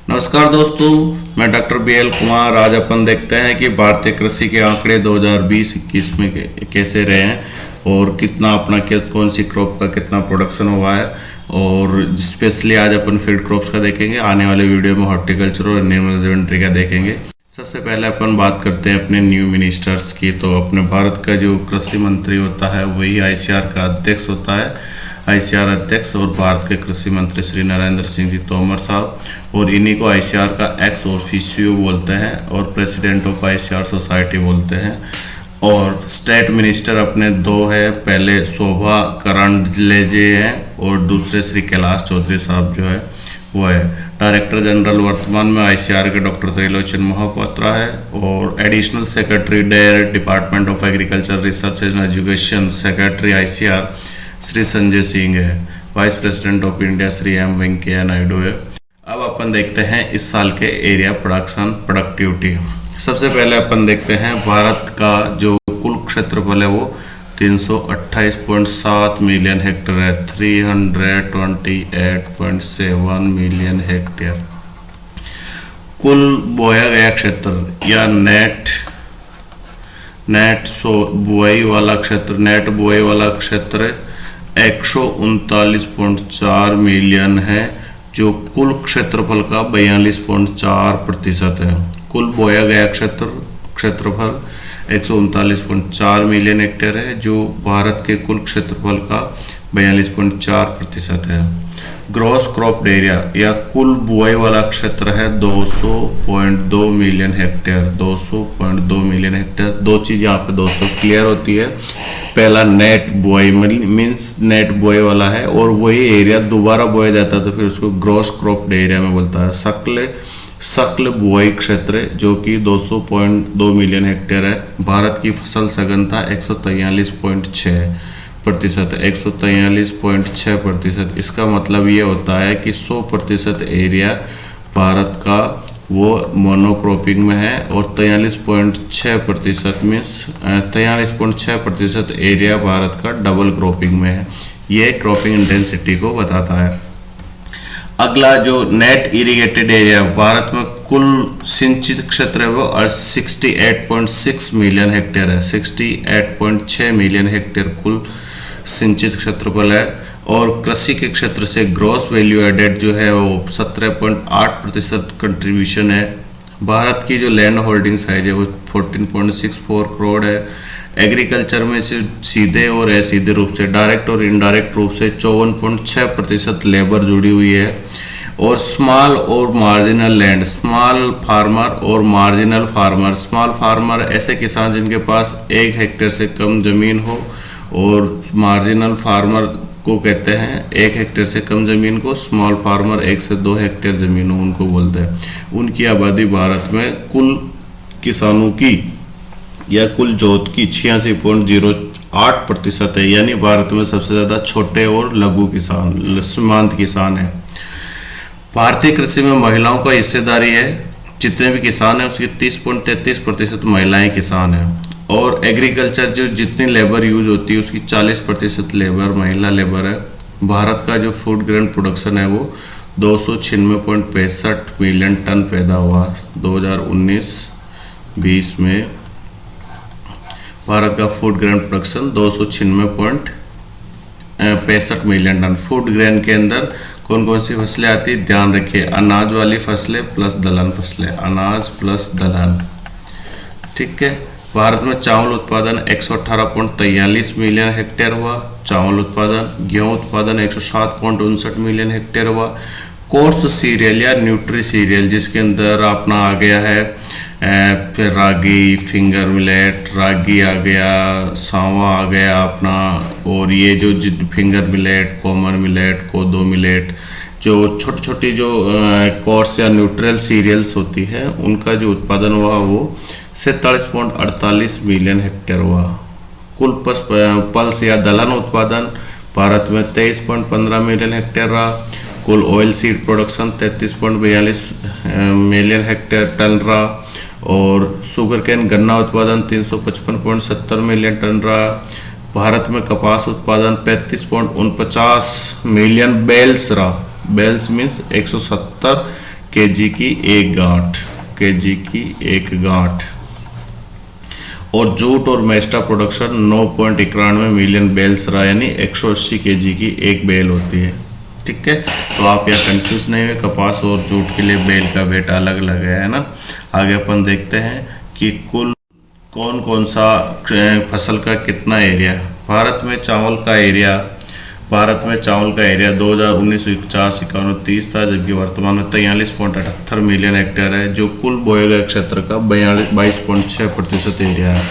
नमस्कार दोस्तों, मैं डॉक्टर BL कुमार। आज अपन देखते हैं कि भारतीय कृषि के आंकड़े 2020-21 में कैसे रहे हैं और कितना अपना कौन सी क्रॉप का कितना प्रोडक्शन हुआ है। और स्पेशली आज अपन फील्ड क्रॉप्स का देखेंगे, आने वाले वीडियो में हॉर्टिकल्चर और एनिमल हस्बेंड्री का देखेंगे। सबसे पहले अपन बात करते हैं अपने न्यू मिनिस्टर्स की। तो अपने भारत का जो कृषि मंत्री होता है वही ICR का अध्यक्ष होता है। ICR अध्यक्ष और भारत के कृषि मंत्री श्री नरेंद्र सिंह जी तोमर साहब, और इन्हीं को ICR का एक्स ऑफिशियो बोलते हैं और प्रेसिडेंट ऑफ ICR सोसाइटी बोलते हैं। और स्टेट मिनिस्टर अपने दो है, पहले शोभा करंडलेजे हैं और दूसरे श्री कैलाश चौधरी साहब जो है वो है। डायरेक्टर जनरल वर्तमान में ICR के डॉक्टर त्रिलोचन महापात्रा है और additional secretary department of agriculture research and education secretary ICR Shri Sanjay Singh है। Vice president of India Shri M Venkaiah Naidu है। अब अपन देखते हैं इस साल के एरिया प्रोडक्शन प्रोडक्टिविटी। सबसे पहले अपन देखते हैं भारत का जो कुल क्षेत्रफल है वो 328.7 मिलियन हेक्टेयर है, 328.7 मिलियन हेक्टेयर। कुल बोया गया क्षेत्र या नेट बुआई वाला क्षेत्र 139.4 मिलियन है, जो कुल क्षेत्रफल का 42.4% है। कुल बोया गया क्षेत्रफल 139.4 मिलियन हेक्टेयर है, जो भारत के कुल क्षेत्रफल का 42.4% है। ग्रॉस क्रॉप एरिया या कुल बुआई वाला क्षेत्र है 200.2 मिलियन हेक्टेयर। 200.2 million hectare. दो चीज़ यहाँ पे दोस्तों क्लियर होती है। पहला नेट बुआई मीन्स नेट बुआई वाला है, और वही एरिया दोबारा बोया जाता है तो फिर उसको ग्रॉस क्रॉप एरिया में बोलता है। सकल बुआई क्षेत्र जो कि 200.2 मिलियन हेक्टेयर है। भारत की फसल सघनता 143.6%। 143.6%। इसका मतलब ये होता है कि 100% एरिया भारत का वो मोनोक्रॉपिंग में है और 43.6% एरिया भारत का डबल क्रॉपिंग में है। ये क्रॉपिंग इंटेंसिटी को बताता है। अगला जो नेट इरिगेटेड एरिया, भारत में कुल सिंचित क्षेत्र है वो 68.6 मिलियन हेक्टेयर है। 68.6 मिलियन हेक्टेयर कुल सिंचित क्षेत्रफल है। और कृषि के क्षेत्र से ग्रॉस वैल्यू एडेड जो है वो 17.8% कंट्रीब्यूशन है। भारत की जो लैंड होल्डिंग साइज है वो 14.64 करोड़ है। एग्रीकल्चर में से सीधे और असीधे रूप से, डायरेक्ट और इनडायरेक्ट रूप से 54.6% लेबर जुड़ी हुई है। और स्मॉल और मार्जिनल लैंड, स्मॉल फार्मर ऐसे किसान जिनके पास 1 हेक्टेयर से कम जमीन हो, और मार्जिनल फार्मर को कहते हैं 1 हेक्टेयर से कम जमीन को, स्मॉल फार्मर 1 से 2 हेक्टेयर जमीन हो उनको बोलते हैं। उनकी आबादी भारत में कुल किसानों की या कुल जोत की 86.08% है। यानी भारत में सबसे ज़्यादा छोटे और लघु किसान, सीमांत किसान है। भारतीय कृषि में महिलाओं का हिस्सेदारी है, जितने भी किसान हैं उसकी 30.33% महिलाएं किसान हैं। और एग्रीकल्चर जो जितनी लेबर यूज होती है उसकी 40% लेबर महिला लेबर है। भारत का जो फूड ग्रेन प्रोडक्शन है वो 296.65 मिलियन टन पैदा हुआ 2019-20 में। भारत का food grain production 296.65 million ton. Food grain के अंदर कौन कौन सी फसलें आती है ध्यान रखिए, अनाज वाली फसलें प्लस दलहन फसलें, अनाज प्लस दलहन, ठीक है। भारत में चावल उत्पादन 118.43 मिलियन हेक्टेयर हुआ चावल उत्पादन। गेहूं उत्पादन 107.59 मिलियन हेक्टेयर हुआ। कोर्स सीरियल या न्यूट्री सीरियल जिसके अंदर अपना आ गया है फिर रागी, फिंगर मिलेट, रागी आ गया, सांवा आ गया अपना, और ये जो फिंगर मिलेट, कॉमन मिलेट, कोदो मिलेट, जो छोटी छोटी जो कोर्स या न्यूट्रल सीरियल्स होती है उनका जो उत्पादन हुआ वो 47.48 मिलियन हेक्टेयर हुआ। कुल पल्स या दलहन उत्पादन भारत में 23.15 मिलियन हेक्टेयर रहा। कुल oil seed production 33.42 million hectare ton रहा। और शुगर केन गन्ना उत्पादन 355.70 मिलियन टन रहा। भारत में कपास उत्पादन 35.49 मिलियन बेल्स रहा। बेल्स मीन्स 170 केजी की एक गांठ, केजी की एक गांठ। और जूट और मेस्टा प्रोडक्शन 9.91 मिलियन बेल्स रहा, यानी 180 केजी की एक बेल होती है। ठीक है, तो आप यहाँ कंफ्यूज नहीं हुए, कपास और जूट के लिए बेल का वेट अलग अलग है ना। आगे अपन देखते हैं कि कुल कौन कौन सा फसल का कितना एरिया। भारत में चावल का एरिया 2019-51 30 था, जबकि वर्तमान में 43.78 मिलियन हेक्टेयर है, जो कुल बोए गए क्षेत्र का 22.6% एरिया है।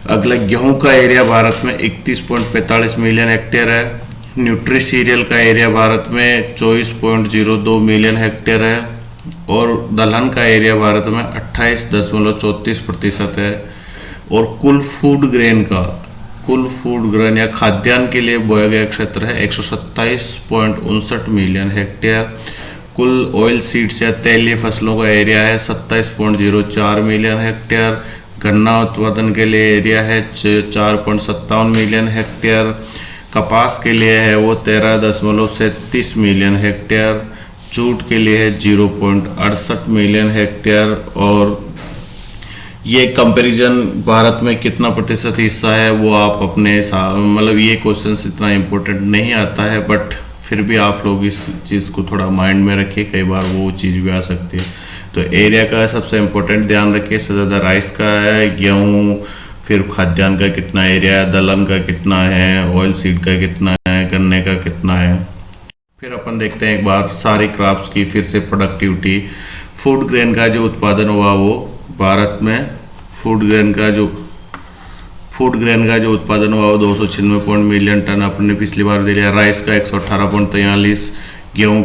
अगला गेहूं का एरिया भारत में 31.45 मिलियन हेक्टेयर है। न्यूट्री सीरियल का एरिया भारत में 24.02 मिलियन हेक्टेयर है। और दलहन का एरिया भारत में 28.34% है। और कुल फूड ग्रेन या खाद्यान्न के लिए बोया गया क्षेत्र है 127.59 मिलियन हेक्टेयर। कुल ऑयल सीड्स या तेलीय फसलों का एरिया है 27.04 मिलियन हेक्टेयर। गन्ना उत्पादन के लिए एरिया है 4.57 मिलियन हेक्टेयर। कपास के लिए है वो 13.37 मिलियन हेक्टेयर। जूट के लिए है 0.68 मिलियन हेक्टेयर। और ये कंपैरिजन भारत में कितना प्रतिशत हिस्सा है वो आप अपने मतलब ये क्वेश्चन इतना इम्पोर्टेंट नहीं आता है, बट फिर भी आप लोग इस चीज़ को थोड़ा माइंड में रखिए, कई बार वो चीज़ भी आ सकती है। तो एरिया का सबसे इम्पोर्टेंट ध्यान रखिए। सबसे ज़्यादा राइस का है, गेहूँ, फिर खाद्यान्न का कितना एरिया है, दलहन का कितना है, ऑयल सीड का कितना है, गन्ने का कितना है। फिर अपन देखते हैं एक बार सारी क्रॉप्स की फिर से प्रोडक्टिविटी। फूड ग्रेन का जो उत्पादन हुआ वो भारत में फूड ग्रेन का जो उत्पादन हुआ वो 296 मिलियन टन आपने पिछली बार दे लिया। राइस का 118.43, गेहूं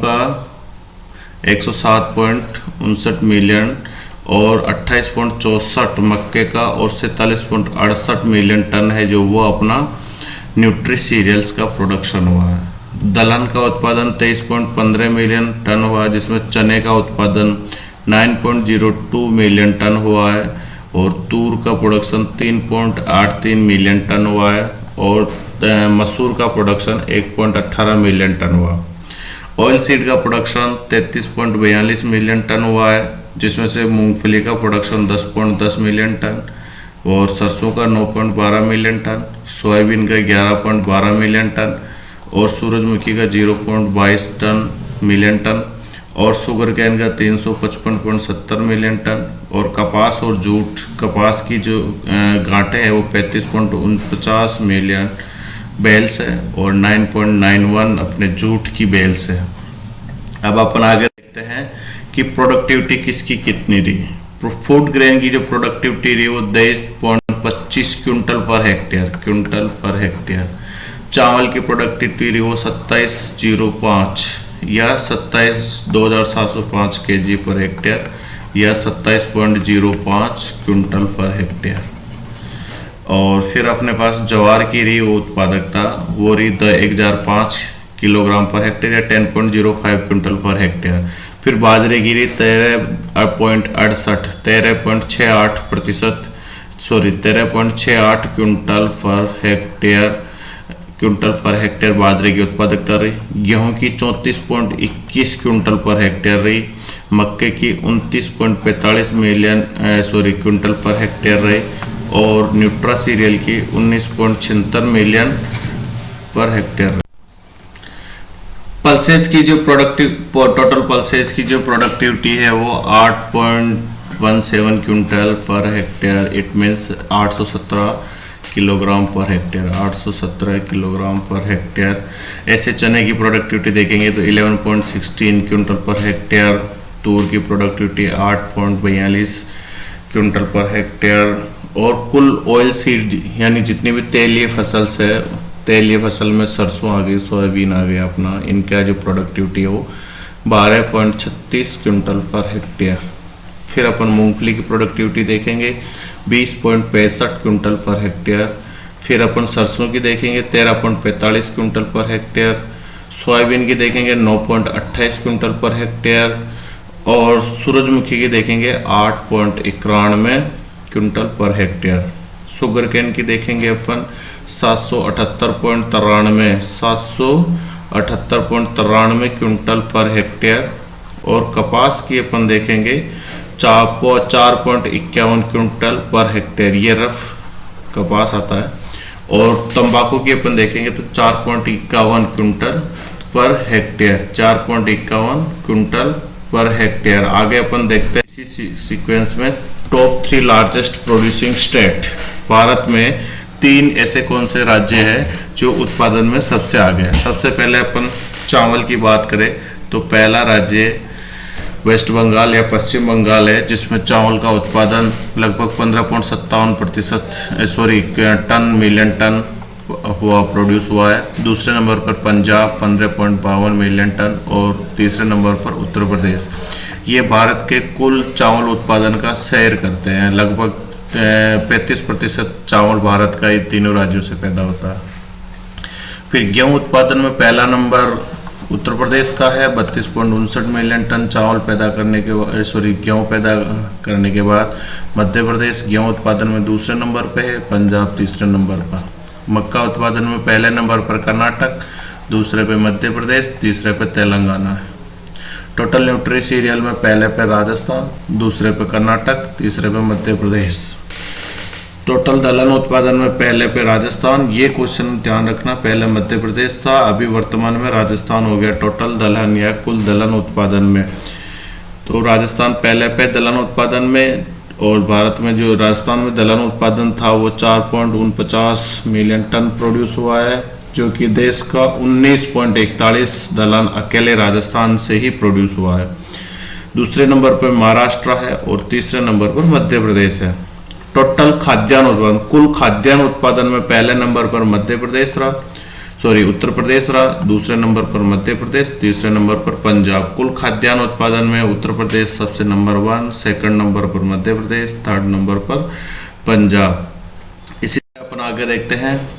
का 107.59 मिलियन और 28.64 मक्के का और 47.68 मिलियन टन है जो वो अपना न्यूट्री सीरियल्स का प्रोडक्शन हुआ है। दलहन का उत्पादन 23.15 मिलियन टन हुआ, जिसमें चने का उत्पादन 9.02 मिलियन टन हुआ है। और तूर का प्रोडक्शन 3.83 मिलियन टन हुआ है। और मसूर का प्रोडक्शन 1.18 मिलियन टन हुआ। ऑयल सीड का प्रोडक्शन 33.42 मिलियन टन हुआ है, जिसमें से मूंगफली का प्रोडक्शन 10.10 मिलियन टन और सरसों का 9.12 मिलियन टन, सोयाबीन का 11.12 मिलियन टन और सूरजमुखी का 0.22 मिलियन टन और शुगर कैन का 355.70 मिलियन टन। और कपास और जूट, कपास की जो गांठें हैं वो 35.49 मिलियन बेल्स है और 9.91 अपने जूट की बेल्स है। अब अपन आगे देखते हैं कि प्रोडक्टिविटी किसकी कितनी रही। फूड ग्रेन की जो प्रोडक्टिविटी रही वो 23.25 क्विंटल पर हेक्टेयर। चावल की प्रोडक्टिविटी रही वो 2705 या 27,705 केजी पर हेक्टेयर या 27.05 क्विंटल पर हेक्टेयर। और फिर अपने पास ज्वार की रही वो उत्पादकता वो रही 1005 किलोग्राम पर हेक्टेयर या 10.05 क्विंटल पर हेक्टेयर। फिर बाजरे की रही 13.68 क्विंटल पर हेक्टेयर बाजरे की उत्पादकता रही। गेहूं की 34.21 क्विंटल पर हेक्टेयर रही। मक्के की 29.45 क्विंटल पर हेक्टेयर रही। और न्यूट्रा सीरियल की 19.76 मिलियन पर हेक्टेयर रही। पल्सेस की जो टोटल पल्सेस की जो प्रोडक्टिविटी है वो 8.17 quintal per hectare. It means 817 kilogram per hectare, 817 kilogram per hectare. ऐसे चने की प्रोडक्टिविटी देखेंगे तो 11.16 क्विंटल पर हेक्टेयर। तूर की प्रोडक्टिविटी 8.42 क्विंटल पर हेक्टेयर। और कुल ऑयल सीड यानी जितनी भी तेलीय फसल है, तेलीय फसल में सरसों आ गई, सोयाबीन आ गया अपना, इनका जो प्रोडक्टिविटी है वो 12.36 क्विंटल पर हेक्टेयर। फिर अपन मूंगफली की प्रोडक्टिविटी देखेंगे 20.65 क्विंटल पर हेक्टेयर। फिर अपन सरसों की देखेंगे 13.45 क्विंटल पर हेक्टेयर। सोयाबीन की देखेंगे 9.28 क्विंटल पर हेक्टेयर। और सूरजमुखी की देखेंगे 8.91 quintal per hectare. Sugar cane की देखेंगे अपन 778.93 78.93 क्विंटल पर हेक्टेयर। और कपास की अपन देखेंगे 4.51 क्विंटल पर हेक्टेयर, ये रफ कपास आता है। और तंबाकू की अपन देखेंगे तो 4.51 quintal per hectare, 4.51 quintal per hectare. आगे अपन देखते हैं इसी सीक्वेंस में top 3 largest producing state. Bharat में 3 ऐसे कौन से राज्य हैं जो उत्पादन में सबसे आगे है। सबसे पहले अपन चावल की बात करें तो पहला राज्य वेस्ट बंगाल या पश्चिम बंगाल है, जिसमें चावल का उत्पादन लगभग 15.57% टन मिलियन टन प्रोड्यूस हुआ है। दूसरे नंबर पर पंजाब 15.52 मिलियन टन और तीसरे नंबर पर उत्तर प्रदेश। ये भारत के कुल चावल उत्पादन का शेयर करते हैं। लगभग 35% चावल भारत का ही तीनों राज्यों से पैदा होता है। फिर गेहूं उत्पादन में पहला नंबर उत्तर प्रदेश का है 32.59 मिलियन टन चावल पैदा करने के गेहूं पैदा करने के बाद मध्य प्रदेश गेहूं उत्पादन में दूसरे नंबर पे है, पंजाब तीसरे नंबर पर। मक्का उत्पादन में पहले नंबर पर कर्नाटक, दूसरे पे मध्य प्रदेश, तीसरे पे तेलंगाना है। टोटल न्यूट्री सीरियल में पहले पे राजस्थान, दूसरे पे कर्नाटक, तीसरे पे मध्य प्रदेश। टोटल दलहन उत्पादन में पहले पे राजस्थान, ये क्वेश्चन ध्यान रखना, पहले मध्य प्रदेश था, अभी वर्तमान में राजस्थान हो गया टोटल दलहन या कुल दलहन उत्पादन में। तो राजस्थान पहले पे दलहन उत्पादन में, और भारत में जो राजस्थान में दलहन उत्पादन था वो 4.49 मिलियन टन प्रोड्यूस हुआ है, जो कि देश का 19.41 दलहन अकेले राजस्थान से ही प्रोड्यूस हुआ है। दूसरे नंबर पर महाराष्ट्र है और तीसरे नंबर पर मध्य प्रदेश है। टोटल खाद्यान्न उत्पादन, कुल खाद्यान्न उत्पादन में पहले नंबर पर उत्तर प्रदेश रहा, दूसरे नंबर पर मध्य प्रदेश, तीसरे नंबर पर पंजाब। कुल खाद्यान्न उत्पादन में उत्तर प्रदेश सबसे नंबर 1, सेकंड नंबर पर मध्य प्रदेश, थर्ड नंबर पर पंजाब। इसी अपन आगे देखते हैं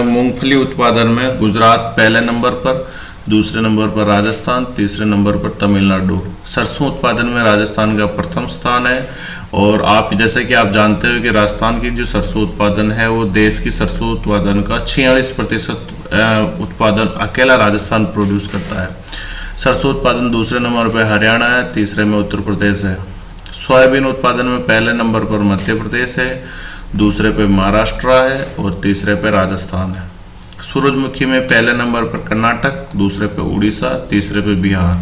मूंगफली उत्पादन में गुजरात पहले नंबर पर, दूसरे नंबर पर राजस्थान, तीसरे नंबर पर तमिलनाडु। सरसों उत्पादन में राजस्थान का प्रथम स्थान है। और जैसे कि आप जानते हो कि राजस्थान की जो सरसों उत्पादन है वो देश की सरसों उत्पादन का 46% उत्पादन अकेला राजस्थान प्रोड्यूस करता है। सरसों उत्पादन दूसरे नंबर पर हरियाणा है, तीसरे में उत्तर प्रदेश है। सोयाबीन उत्पादन में पहले नंबर पर मध्य प्रदेश है, दूसरे पे महाराष्ट्र है और तीसरे पे राजस्थान है। सूरजमुखी में पहले नंबर पर कर्नाटक, दूसरे पे उड़ीसा, तीसरे पे बिहार।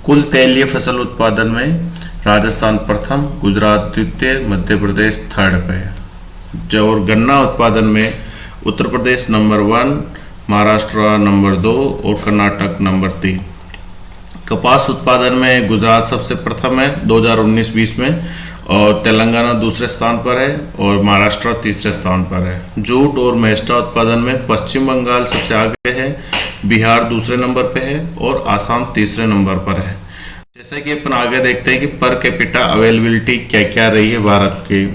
कुल तेलीय फसल उत्पादन में राजस्थान प्रथम, गुजरात द्वितीय, मध्य प्रदेश थर्ड पे है। और गन्ना उत्पादन में उत्तर प्रदेश नंबर 1, महाराष्ट्र नंबर 2 और कर्नाटक नंबर 3। कपास उत्पादन में गुजरात सबसे प्रथम है 2019-20 में, और तेलंगाना दूसरे स्थान पर है और महाराष्ट्र तीसरे स्थान पर है। जूट और मेस्टा उत्पादन में पश्चिम बंगाल सबसे आगे है, बिहार दूसरे नंबर पे है और आसाम तीसरे नंबर पर है। जैसा कि अपन आगे देखते हैं कि पर कैपिटा अवेलेबिलिटी क्या क्या रही है भारत की,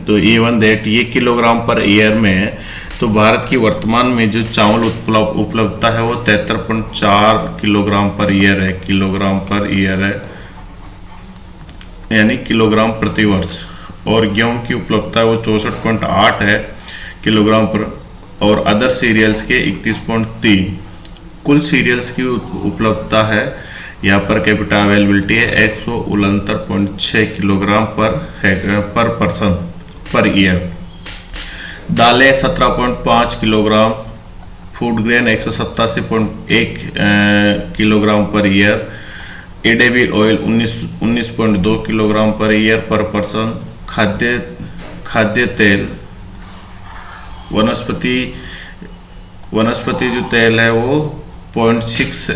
तो इवन दैट ये किलोग्राम पर ईयर में है। तो भारत की वर्तमान में जो चावल उपलब्धता है वो 73.4 किलोग्राम पर ईयर है, किलोग्राम पर ईयर है, यानी किलोग्राम प्रति वर्ष। और गेहूं की उपलब्धता वो 64.8 है किलोग्राम पर, और अदर सीरियल्स के 31.3। कुल सीरियल्स की उपलब्धता है यहाँ पर कैपिटा अवेलेबिलिटी है 169.6 किलोग्राम पर पर्सन पर ईयर। दालें 17.5 kilogram, food grain 187.1 kilogram per year, edible oil 19.2 kilogram per year per person. खाद्य तेल वनस्पति जो तेल है वो 0.6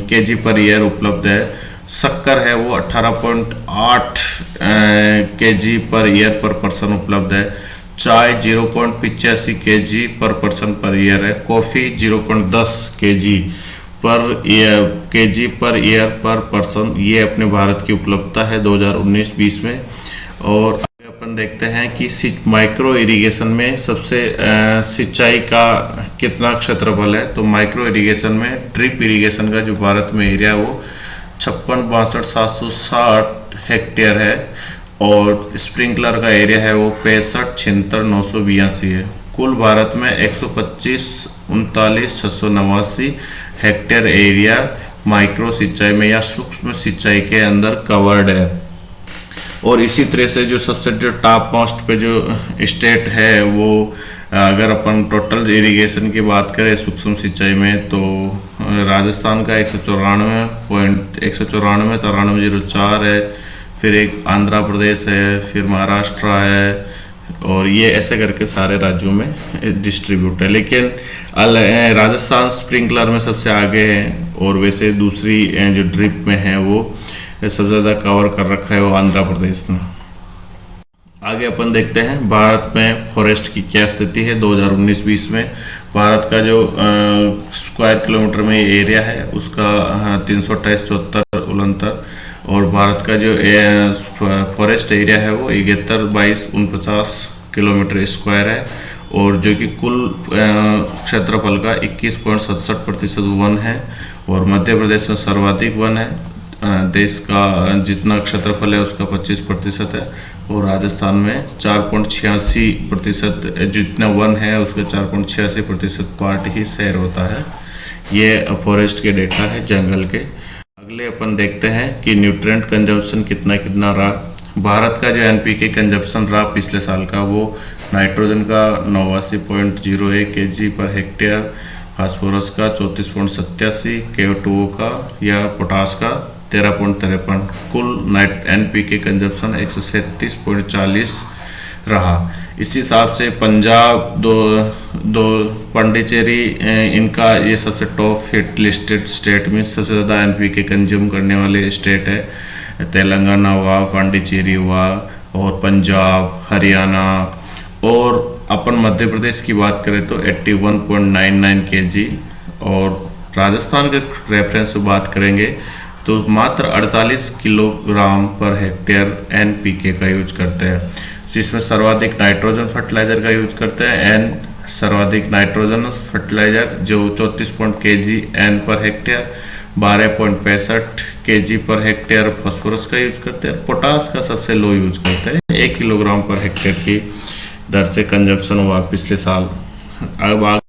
kg पर ईयर उपलब्ध है। शक्कर है वो 18.8 kg पर ईयर पर पर्सन उपलब्ध है। चाय 0.85 kg पर पर्सन पर ईयर है। कॉफ़ी 0.10 kg पर ईयर पर पर्सन। ये अपने भारत की उपलब्धता है 2019-20 में। और आगे अपन देखते हैं कि माइक्रो इरिगेशन में सबसे सिंचाई का कितना क्षेत्रफल है। तो माइक्रो इरिगेशन में ड्रिप इरिगेशन का जो भारत में एरिया है वो 56,62,760 हेक्टेयर है, और स्प्रिंकलर का एरिया है वो 65,76,982 है। कुल भारत में 125,39,689 हेक्टेयर एरिया माइक्रो सिंचाई में या सूक्ष्म सिंचाई के अंदर कवर्ड है। और इसी तरह से जो सबसे जो टॉप मोस्ट पे जो स्टेट है वो अगर अपन टोटल इरिगेशन की बात करें सूक्ष्म सिंचाई में तो राजस्थान का 194.9304 है, फिर एक आंध्र प्रदेश है, फिर महाराष्ट्र है, और ये ऐसे करके सारे राज्यों में डिस्ट्रीब्यूट है। लेकिन राजस्थान स्प्रिंकलर में सबसे आगे है, और वैसे दूसरी जो ड्रिप में है वो सबसे ज़्यादा कवर कर रखा है वो आंध्र प्रदेश ने। आगे अपन देखते हैं भारत में फॉरेस्ट की क्या स्थिति है 2019-20 में। भारत का जो स्क्वायर किलोमीटर में एरिया है उसका 328.74 उलंतर, और भारत का जो फॉरेस्ट एरिया है वो 71/2249 किलोमीटर स्क्वायर है, और जो कि कुल क्षेत्रफल का 21.67% वन है। और मध्य प्रदेश में सर्वाधिक वन है, देश का जितना क्षेत्रफल है उसका 25% है, और राजस्थान में 4.86% जितना वन है उसका 4.86% पार्ट ही शहर होता है। ये फॉरेस्ट के डेटा है जंगल के। अगले अपन देखते हैं कि न्यूट्रिएंट कंजम्पशन कितना रहा। भारत का जो एनपीके कंजम्पशन रहा पिछले साल का वो नाइट्रोजन का 89.01 kg पर हेक्टेयर, फास्फोरस का 34.87, KO2 का या पोटास का 13.53, कुल एनपीके कंजम्पशन 137.40 रहा। इस हिसाब से पंजाब दो पांडिचेरी इनका ये सबसे टॉप हिट लिस्टेड स्टेट में सबसे ज़्यादा एनपीके कंज्यूम करने वाले स्टेट है। तेलंगाना हुआ, पांडिचेरी हुआ, और पंजाब, हरियाणा, और अपन मध्य प्रदेश की बात करें तो 81.99 kg, और राजस्थान के रेफरेंस से बात करेंगे तो मात्र 48 किलोग्राम पर हेक्टेयर एनपीके का यूज करते हैं, जिसमेमें सर्वाधिक नाइट्रोजन फर्टिलाइजर का यूज करते हैं। सर्वाधिक नाइट्रोजनस फर्टिलाइजर जो 34 kg N per hectare, 12.65 kg per hectare phosphorus का यूज करते हैं। पोटास का सबसे लो यूज करते हैं, 1 किलोग्राम पर हेक्टेयर की दर से कंजप्शन हुआ पिछले साल। अब